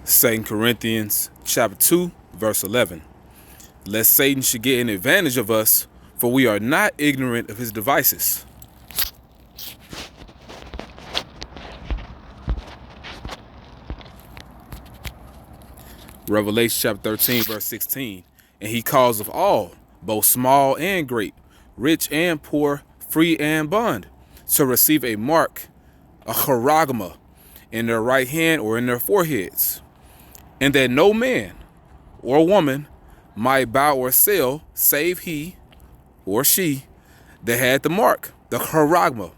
2 Corinthians chapter 2, verse 11. Lest Satan should get an advantage of us, for we are not ignorant of his devices. Revelation chapter 13, verse 16. And he calls of all, both small and great, rich and poor, free and bond, to receive a mark, a charagma, in their right hand or in their foreheads, and that no man or woman might buy or sell, save he or she that had the mark, the charagma,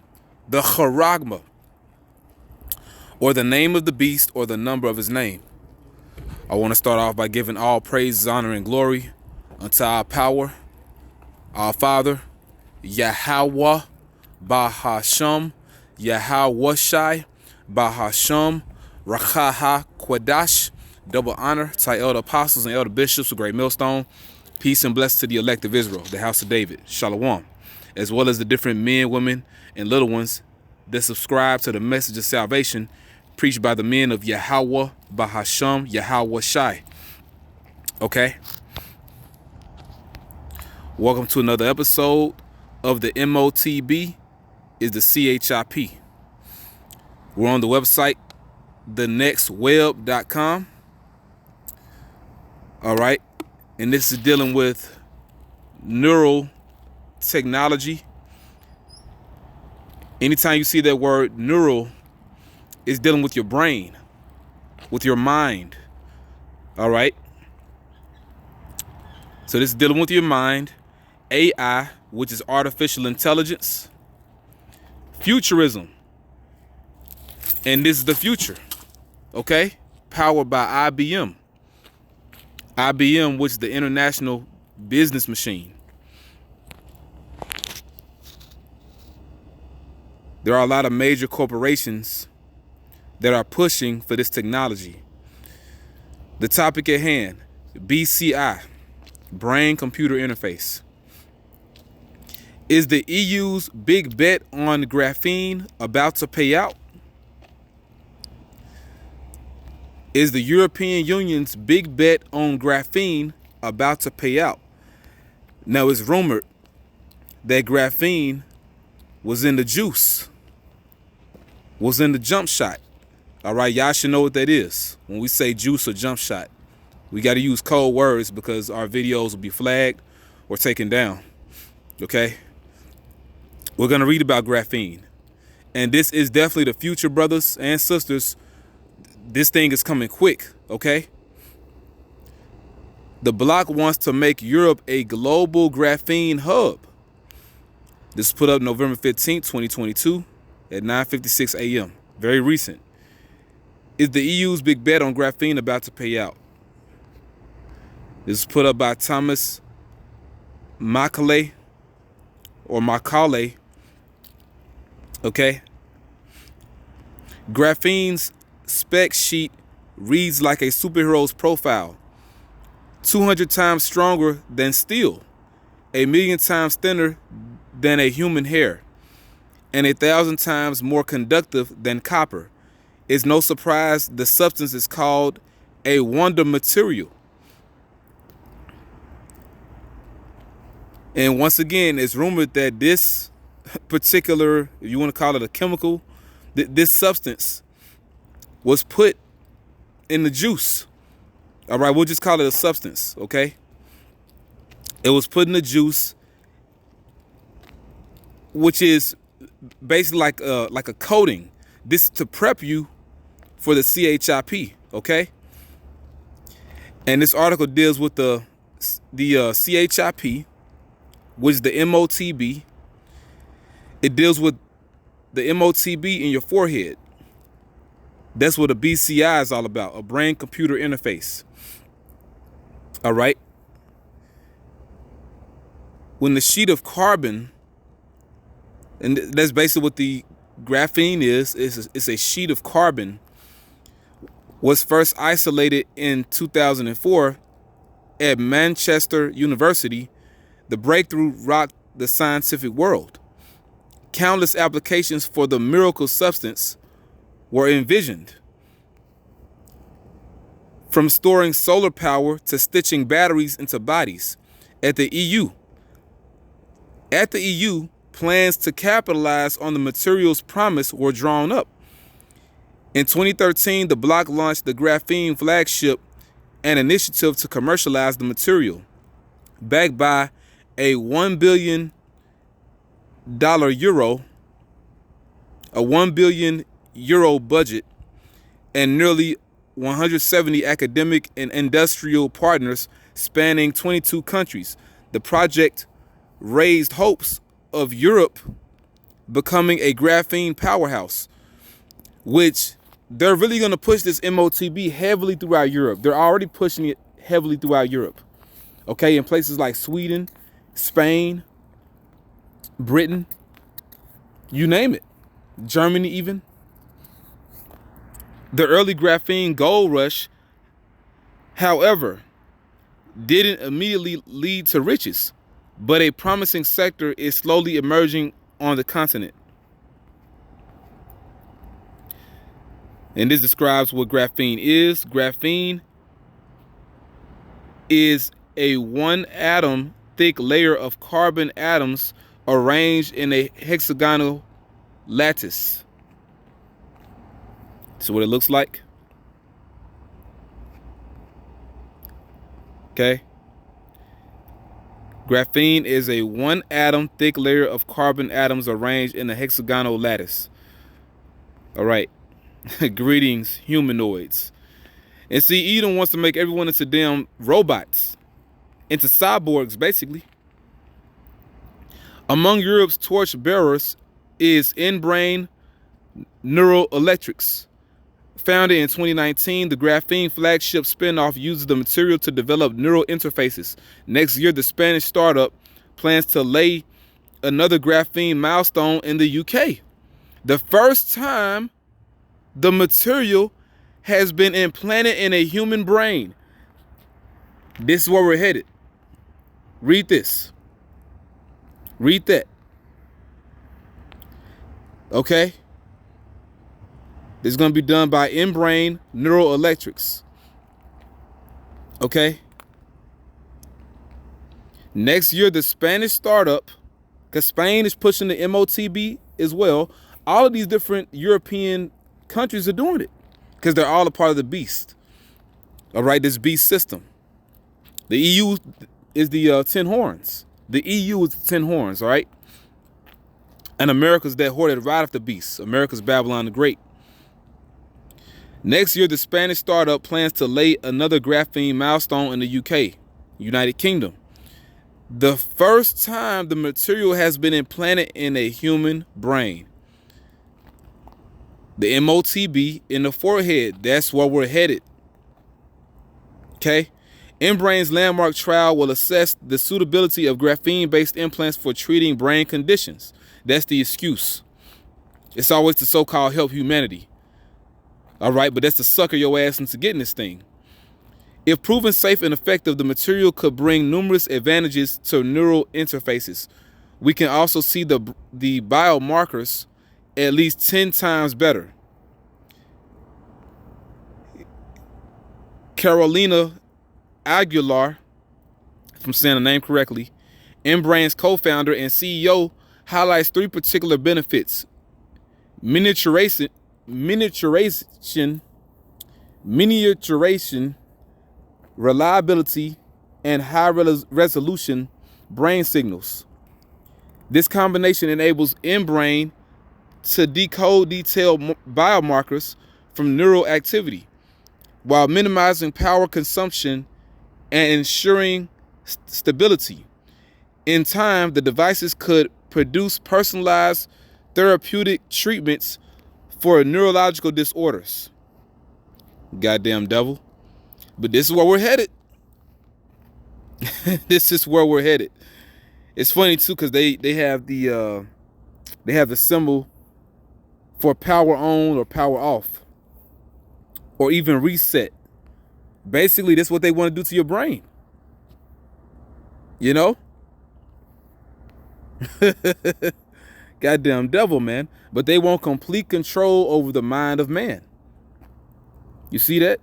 or the name of the beast, or the number of his name. I want to start off by giving all praise, honor, and glory unto our power, our Father, Yahweh, Bahasham, Yahweh Bahasham, Rakaha Kwadash. Double honor to our elder apostles and elder bishops of Great Millstone. Peace and blessings to the elect of Israel, the house of David, Shalom, as well as the different men, women, and little ones that subscribe to the message of salvation preached by the men of Yahweh, Bahasham, Yahweh Shai. Okay? Welcome to another episode of the M.O.T.B. is the CHIP. We're on the website, thenextweb.com. All right. And this is dealing with neural technology. Anytime you see that word neural, it's dealing with your brain, with your mind. All right. So this is dealing with your mind, AI, which is artificial intelligence, futurism. And this is the future. Okay. Powered by IBM. IBM, which is the international business machine. There are a lot of major corporations that are pushing for this technology. The topic at hand, BCI, brain-computer interface. Is the EU's big bet on graphene about to pay out? Is the European Union's big bet on graphene about to pay out? Now, it's rumored that graphene was in the juice, was in the jump shot. All right, y'all should know what that is. When we say juice or jump shot, we got to use code words because our videos will be flagged or taken down. Okay? We're going to read about graphene. And this is definitely the future, brothers and sisters. This thing is coming quick, okay? The bloc wants to make Europe a global graphene hub. This was put up November 15th, 2022 at 9:56 a.m. Very recent. Is the EU's big bet on graphene about to pay out? This was put up by Thomas Macaulay or Macaulay. Okay? Graphene's spec sheet reads like a superhero's profile. 200 times stronger than steel, 1,000,000 times thinner than a human hair, and 1,000 times more conductive than copper. It's no surprise the substance is called a wonder material. And once again, it's rumored that this particular, if you want to call it a chemical, this substance was put in the juice. All right, we'll just call it a substance, okay? It was put in the juice, which is basically like a coating. This is to prep you for the CHIP, okay? And this article deals with the CHIP, which is the M.O.T.B. It deals with the M.O.T.B. in your forehead. That's what a BCI is all about, a brain-computer interface. All right? When the sheet of carbon, and that's basically what the graphene is, it's a sheet of carbon, was first isolated in 2004 at Manchester University, the breakthrough rocked the scientific world. Countless applications for the miracle substance were envisioned. from storing solar power to stitching batteries into bodies. At the EU, plans to capitalize on the material's promise were drawn up. In 2013, the bloc launched the Graphene flagship, an initiative to commercialize the material, backed by a $1 billion budget and nearly 170 academic and industrial partners spanning 22 countries. The project raised hopes of Europe becoming a graphene powerhouse, which they're really going to push this M.O.T.B heavily throughout Europe. They're already pushing it heavily throughout Europe. Okay, in places like Sweden, Spain, Britain, you name it, Germany even. The early graphene gold rush, however, didn't immediately lead to riches, but a promising sector is slowly emerging on the continent. And this describes what graphene is. Graphene is a one atom thick layer of carbon atoms arranged in a hexagonal lattice. This is what it looks like. Okay. Graphene is a one atom thick layer of carbon atoms arranged in a hexagonal lattice. All right. Greetings, humanoids. And see, Edom wants to make everyone into damn robots, into cyborgs, basically. Among Europe's torch bearers is M.O.T.B Neural Electrics. Founded in 2019, the Graphene flagship spinoff uses the material to develop neural interfaces. Next year, the Spanish startup plans to lay another graphene milestone in the UK. The first time the material has been implanted in a human brain. This is where we're headed. Read this. Read that. Okay? This is going to be done by M.O.T.B Neural Electrics. Okay? Next year, the Spanish startup, because Spain is pushing the M.O.T.B as well. All of these different European countries are doing it because they're all a part of the beast. All right, this beast system. The EU is the 10 horns. The EU is the 10 horns, all right? And America's that whore that ride off the beast. America's Babylon the Great. Next year, the Spanish startup plans to lay another graphene milestone in the UK, United Kingdom. The first time the material has been implanted in a human brain. The M.O.T.B in the forehead. That's where we're headed. Okay? M-Brain's landmark trial will assess the suitability of graphene-based implants for treating brain conditions. That's the excuse. It's always the so-called help humanity. All right, but that's to sucker your ass into getting this thing. If proven safe and effective, the material could bring numerous advantages to neural interfaces. We can also see the biomarkers at least 10 times better. Carolina Aguilar, if I'm saying the name correctly, M-Brain's co-founder and CEO, highlights 3 particular benefits: miniaturization, reliability, and high resolution brain signals. This combination enables M-Brain to decode detailed biomarkers from neural activity while minimizing power consumption and ensuring stability. In time, the devices could produce personalized therapeutic treatments for neurological disorders. Goddamn devil. But this is where we're headed. This is where we're headed. It's funny too, because they have the symbol for power on or power off, or even reset. Basically, that's what they want to do to your brain. You know? Goddamn devil, man. But they want complete control over the mind of man. You see that?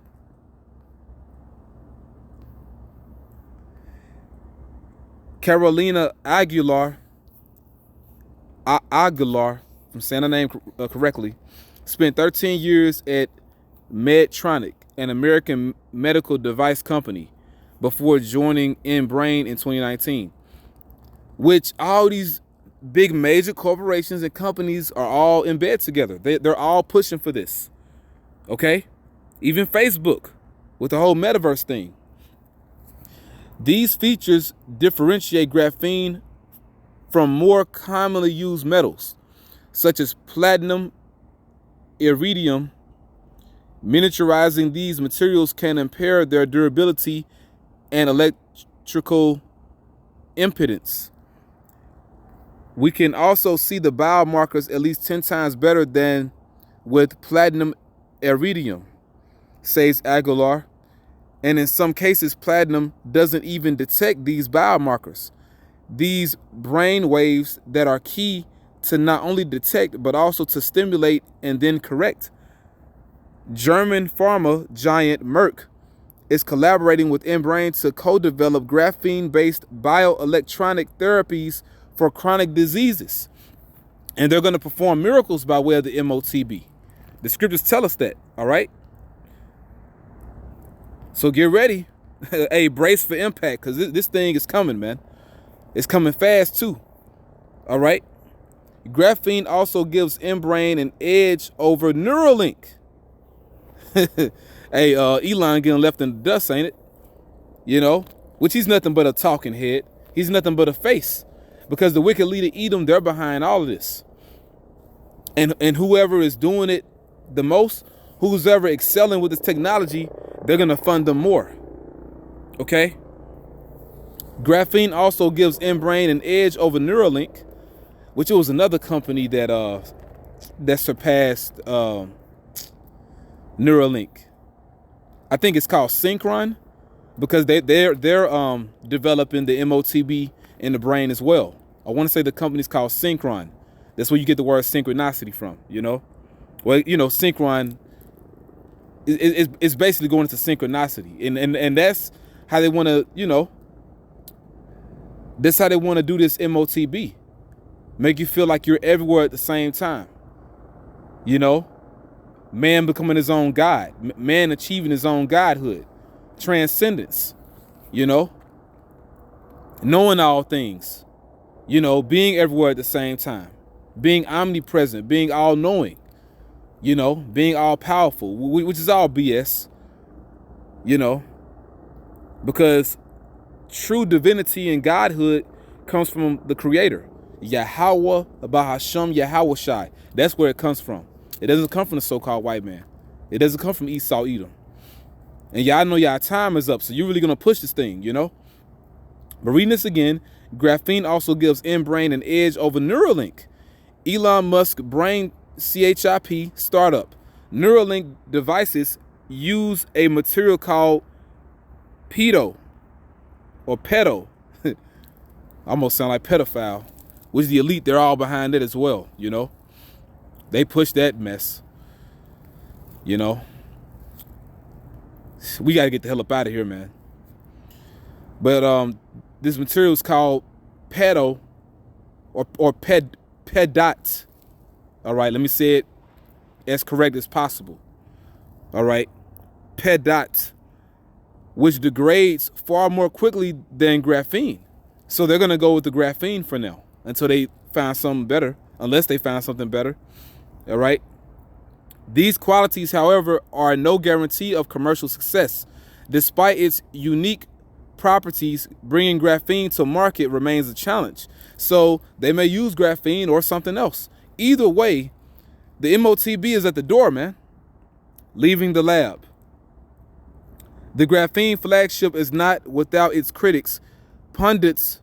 Carolina Aguilar, if I'm saying her name correctly, spent 13 years at Medtronic, an American medical device company, before joining M.O.T.B in 2019. Which all these big major corporations and companies are all in bed together. They're all pushing for this. Okay? Even Facebook with the whole metaverse thing. These features differentiate graphene from more commonly used metals, such as platinum, iridium. Miniaturizing these materials can impair their durability and electrical impedance. We can also see the biomarkers at least 10 times better than with platinum iridium, says Aguilar. And in some cases, platinum doesn't even detect these biomarkers, these brain waves that are key to not only detect, but also to stimulate and then correct. German pharma giant Merck is collaborating with M.O.T.B to co-develop graphene-based bioelectronic therapies for chronic diseases. And they're going to perform miracles by way of the M.O.T.B. The scriptures tell us that, all right? So get ready. Hey, brace for impact, because this thing is coming, man. It's coming fast, too. All right? Graphene also gives M-Brain an edge over Neuralink. Hey, Elon getting left in the dust, ain't it? You know, which he's nothing but a talking head. He's nothing but a face, because the wicked leader Edom, they're behind all of this. And whoever is doing it the most, who's ever excelling with this technology, they're going to fund them more. Okay? Graphene also gives M-Brain an edge over Neuralink, which was another company that surpassed Neuralink. I think it's called Synchron, because they're developing the M.O.T.B in the brain as well. I want to say the company's called Synchron. That's where you get the word synchronicity from, you know? Well, you know, Synchron is basically going into synchronicity. And that's how they want to, you know, that's how they want to do this M.O.T.B. Make you feel like you're everywhere at the same time. You know? Man becoming his own God. Man achieving his own godhood. Transcendence. You know? Knowing all things. You know, being everywhere at the same time. Being omnipresent. Being all-knowing. You know? Being all-powerful. Which is all BS. You know? Because true divinity and godhood comes from the Creator. Yahweh, Bahasham, Yahweh Shai. That's where it comes from. It doesn't come from the so-called white man. It doesn't come from Esau, Edom. And y'all know y'all time is up, so you're really going to push this thing, you know? But reading this again, graphene also gives M-Brain an edge over Neuralink. Elon Musk brain CHIP startup. Neuralink devices use a material called pedo, or pedo. Almost sound like pedophile. Which the elite, they're all behind it as well, you know? They push that mess, you know? We got to get the hell up out of here, man. But this material is called pedo, or pedot. All right, let me say it as correct as possible. All right, pedot, which degrades far more quickly than graphene. So they're going to go with the graphene for now until they find something better, unless they find something better. All right. These qualities, however, are no guarantee of commercial success. Despite its unique properties, bringing graphene to market remains a challenge. So they may use graphene or something else. Either way, the M.O.T.B is at the door, man. Leaving the lab. The graphene flagship is not without its critics. Pundits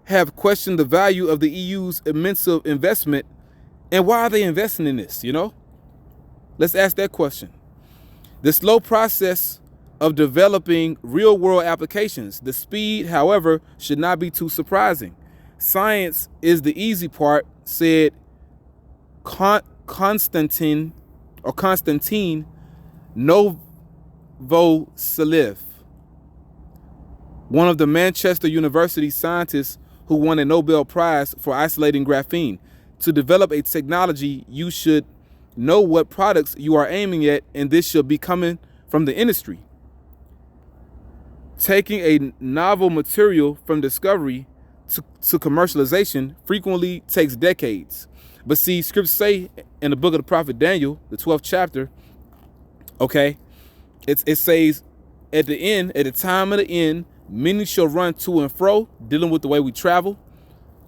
have questioned the value of the EU's immense investment. And why are they investing in this, you know? Let's ask that question. The slow process of developing real-world applications. The speed, however, should not be too surprising. Science is the easy part, said Konstantin Novoseliv, one of the Manchester University scientists who won a Nobel Prize for isolating graphene. To develop a technology, you should know what products you are aiming at, and this should be coming from the industry. Taking a novel material from discovery to commercialization frequently takes decades. But see, scripts say in the book of the prophet Daniel, the 12th chapter, okay, it says at the time of the end, many shall run to and fro, dealing with the way we travel.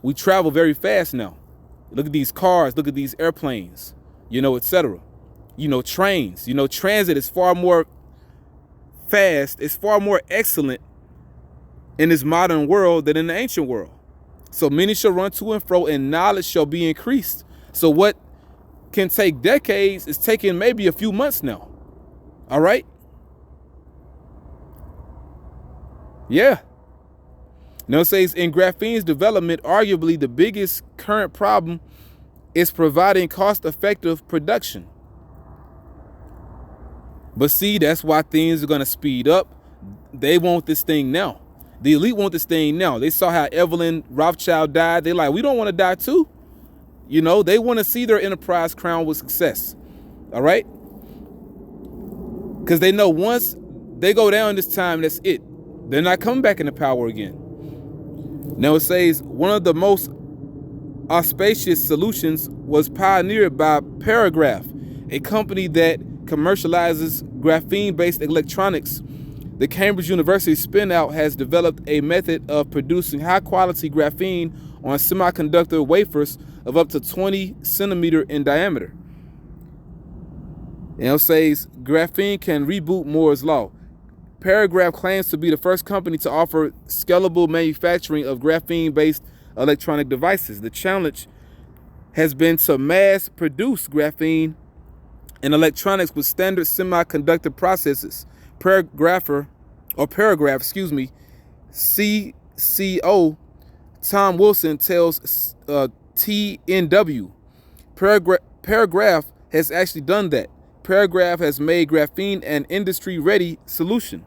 We travel very fast now. Look at these cars, look at these airplanes, etc. Trains, transit is far more fast, it's far more excellent in this modern world than in the ancient world. So many shall run to and fro, and knowledge shall be increased. So what can take decades is taking maybe a few months now. All right? Yeah. Now it says in graphene's development, arguably the biggest current problem is providing cost-effective production. But see, that's why things are going to speed up. They want this thing now. The elite want this thing now. They saw how Evelyn Rothschild died. They're like, we don't want to die too. They want to see their enterprise crowned with success. All right? Because they know once they go down this time, that's it. They're not coming back into power again. Now it says one of the most auspicious solutions was pioneered by Paragraph, a company that commercializes graphene-based electronics. The Cambridge University spin-out has developed a method of producing high-quality graphene on semiconductor wafers of up to 20 centimeters in diameter. And it says graphene can reboot Moore's law. Paragraph claims to be the first company to offer scalable manufacturing of graphene-based electronic devices. The challenge has been to mass-produce graphene and electronics with standard semiconductor processes. Paragraph, CCO Tom Wilson tells TNW. Paragraph has actually done that. Paragraph has made graphene an industry-ready solution.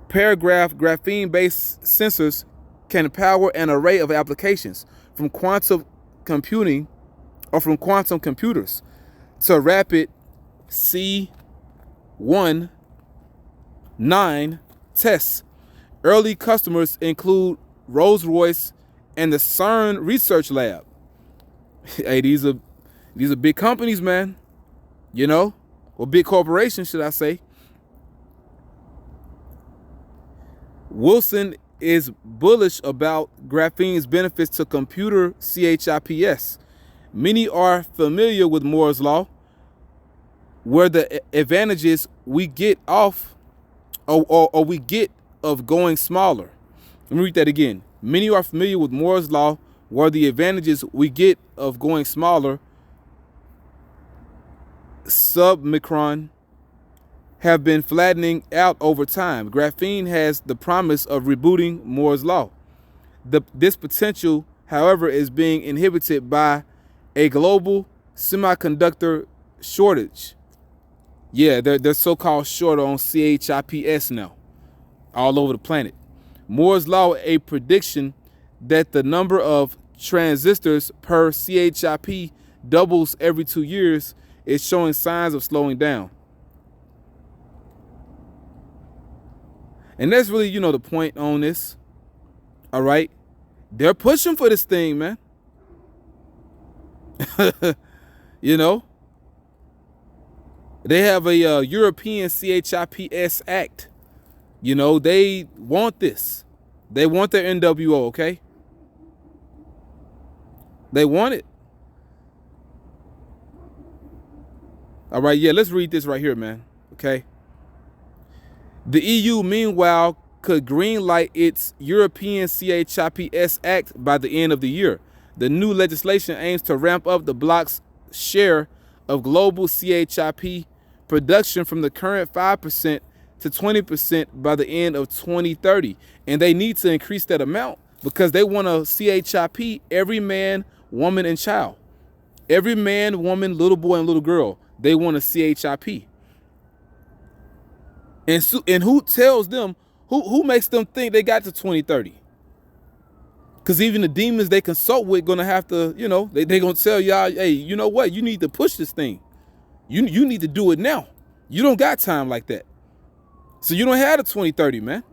Paragraph graphene-based sensors can power an array of applications, from quantum computing or from quantum computers to rapid C19 tests. Early customers include Rolls-Royce and the CERN Research Lab. Hey, these are big companies, man. Or big corporations, should I say. Wilson is bullish about graphene's benefits to computer CHIPS. Many are familiar with Moore's law, where the advantages we get off or we get of going smaller. Let me read that again. Many are familiar with Moore's law, where the advantages we get of going smaller, submicron, have been flattening out over time. Graphene has the promise of rebooting Moore's law. This potential, however, is being inhibited by a global semiconductor shortage. Yeah, they're so-called short on CHIPS now, all over the planet. Moore's law, a prediction that the number of transistors per CHIP doubles every 2 years, is showing signs of slowing down. And that's really, the point on this. All right. They're pushing for this thing, man. They have a European CHIPS Act. They want this. They want their NWO, okay? They want it. All right, yeah, let's read this right here, man, okay? The EU, meanwhile, could greenlight its European CHIPS Act by the end of the year. The new legislation aims to ramp up the bloc's share of global CHIP production from the current 5% to 20% by the end of 2030. And they need to increase that amount because they want a CHIP every man, woman, and child. Every man, woman, little boy, and little girl, they want a CHIP. And who tells them Who makes them think they got to 2030? Because even the demons they consult with gonna have to, you know, they gonna tell y'all, hey, you know what? You need to push this thing. You need to do it now. You don't got time like that. So you don't have the 2030, man.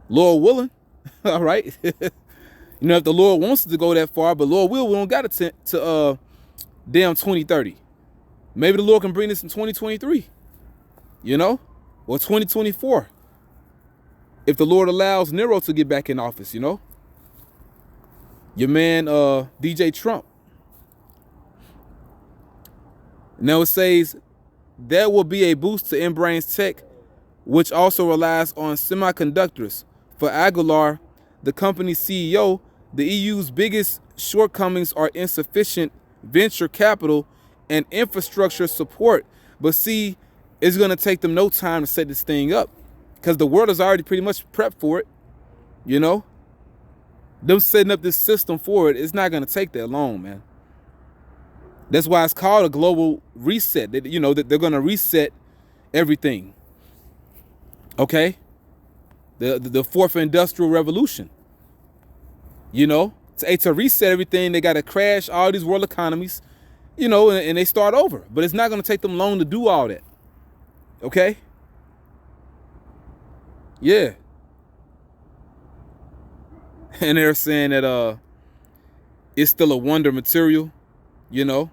Lord willing, all right. You know, if the Lord wants to go that far, but Lord will, we don't got it to damn 2030. Maybe the Lord can bring this in 2023, you know, or 2024. If the Lord allows Nero to get back in office, you know. Your man, DJ Trump. Now it says there will be a boost to M.O.T.B's tech, which also relies on semiconductors. For Aguilar, the company's CEO, the EU's biggest shortcomings are insufficient venture capital and infrastructure support. But see, it's going to take them no time to set this thing up because the world is already pretty much prepped for it, you know? Them setting up this system for it, it's not going to take that long, man. That's why it's called a global reset. That, you know, that they're going to reset everything. Okay? The fourth industrial revolution. You know, to reset everything, they got to crash all these world economies, you know, and they start over. But it's not going to take them long to do all that. Okay? Yeah. And they're saying that it's still a wonder material, you know.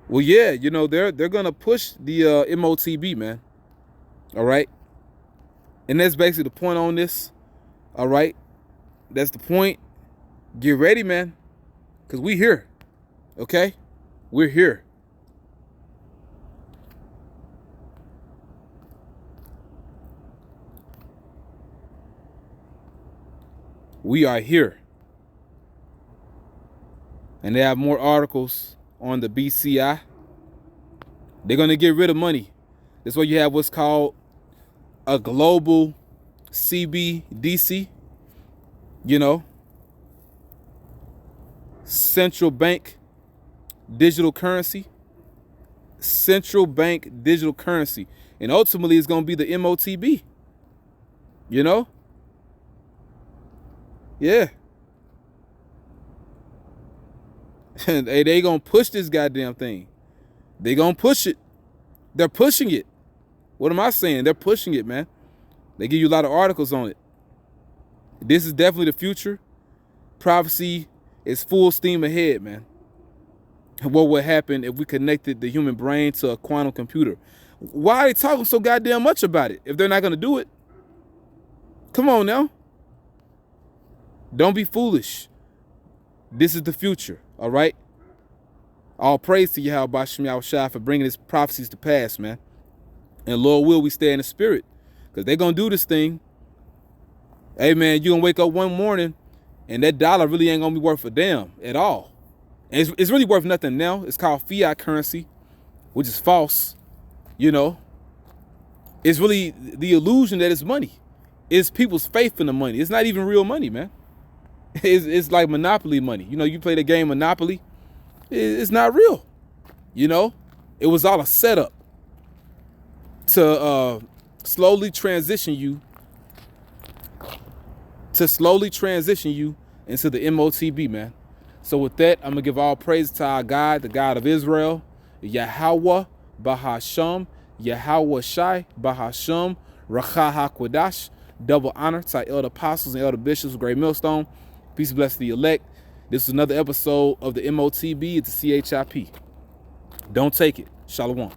Well, yeah, you know, they're gonna push the M.O.T.B, man. All right. And that's basically the point on this. All right. That's the point. Get ready, man. Because we here. Okay? We're here. We are here. And they have more articles on the BCI. They're going to get rid of money. That's why you have what's called a global CBDC. You know, central bank digital currency. Central bank digital currency. And ultimately, it's going to be the M.O.T.B. You know? Yeah. And they gonna push this goddamn thing. They gonna push it. They're pushing it. What am I saying? They're pushing it, man. They give you a lot of articles on it. This is definitely the future. Prophecy is full steam ahead, man. What would happen if we connected the human brain to a quantum computer? Why are they talking so goddamn much about it if they're not gonna do it? Come on now. Don't be foolish. This is the future, all right? All praise to Yahweh Bashim Yahushua for bringing his prophecies to pass, man. And Lord will we stay in the spirit because they're going to do this thing. Hey, man, you're going to wake up one morning and that dollar really ain't going to be worth a damn at all. And it's really worth nothing now. It's called fiat currency, which is false, you know. It's really the illusion that it's money. It's people's faith in the money. It's not even real money, man. It's like Monopoly money. You know, you play the game Monopoly. It's not real. You know, it was all a setup to slowly transition you into the M.O.T.B, man. So with that, I'm gonna give all praise to our God, the God of Israel, Yahweh Bahasham, Yahweh Shai Bahasham, Racha HaKodash. Double honor to our elder apostles and elder bishops of Great Millstone. Peace and bless to the elect. This is another episode of the M.O.T.B. It's the CHIP. Don't take it. Shalom.